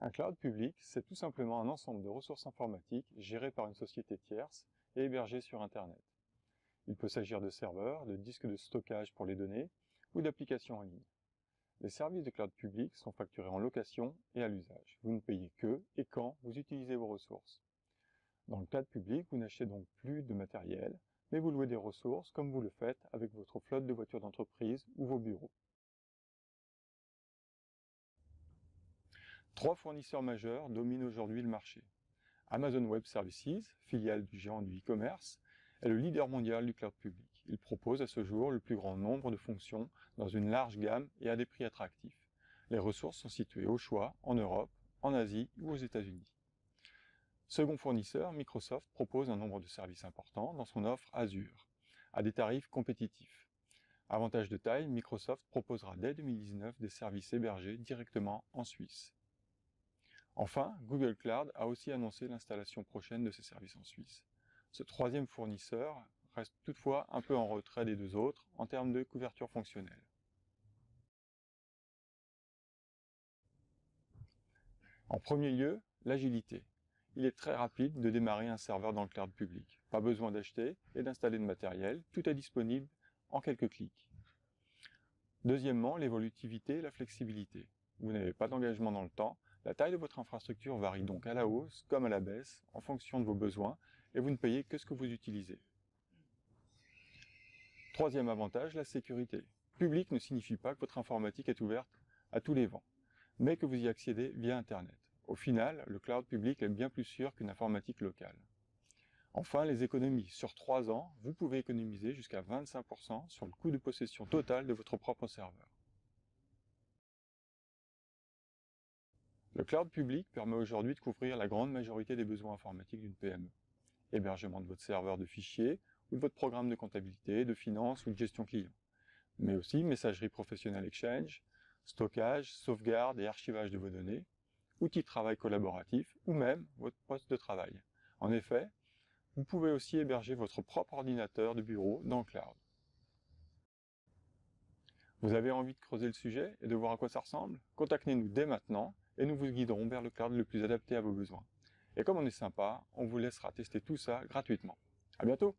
Un cloud public, c'est tout simplement un ensemble de ressources informatiques gérées par une société tierce et hébergées sur Internet. Il peut s'agir de serveurs, de disques de stockage pour les données ou d'applications en ligne. Les services de cloud public sont facturés en location et à l'usage. Vous ne payez que et quand vous utilisez vos ressources. Dans le cloud public, vous n'achetez donc plus de matériel, mais vous louez des ressources comme vous le faites avec votre flotte de voitures d'entreprise ou vos bureaux. Trois fournisseurs majeurs dominent aujourd'hui le marché. Amazon Web Services, filiale du géant du e-commerce, est le leader mondial du cloud public. Il propose à ce jour le plus grand nombre de fonctions dans une large gamme et à des prix attractifs. Les ressources sont situées au choix en Europe, en Asie ou aux États-Unis. Second fournisseur, Microsoft propose un nombre de services importants dans son offre Azure, à des tarifs compétitifs. Avantage de taille, Microsoft proposera dès 2019 des services hébergés directement en Suisse. Enfin, Google Cloud a aussi annoncé l'installation prochaine de ses services en Suisse. Ce troisième fournisseur reste toutefois un peu en retrait des deux autres en termes de couverture fonctionnelle. En premier lieu, l'agilité. Il est très rapide de démarrer un serveur dans le cloud public. Pas besoin d'acheter et d'installer de matériel, tout est disponible en quelques clics. Deuxièmement, l'évolutivité et la flexibilité. Vous n'avez pas d'engagement dans le temps, la taille de votre infrastructure varie donc à la hausse comme à la baisse en fonction de vos besoins et vous ne payez que ce que vous utilisez. Troisième avantage, la sécurité. Public ne signifie pas que votre informatique est ouverte à tous les vents, mais que vous y accédez via Internet. Au final, le cloud public est bien plus sûr qu'une informatique locale. Enfin, les économies. Sur 3 ans, vous pouvez économiser jusqu'à 25% sur le coût de possession total de votre propre serveur. Le cloud public permet aujourd'hui de couvrir la grande majorité des besoins informatiques d'une PME. Hébergement de votre serveur de fichiers ou de votre programme de comptabilité, de finance ou de gestion client. Mais aussi messagerie professionnelle Exchange, stockage, sauvegarde et archivage de vos données, outils de travail collaboratif ou même votre poste de travail. En effet, vous pouvez aussi héberger votre propre ordinateur de bureau dans le cloud. Vous avez envie de creuser le sujet et de voir à quoi ça ressemble? Contactez-nous dès maintenant et nous vous guiderons vers le cloud le plus adapté à vos besoins. Et comme on est sympa, on vous laissera tester tout ça gratuitement. À bientôt!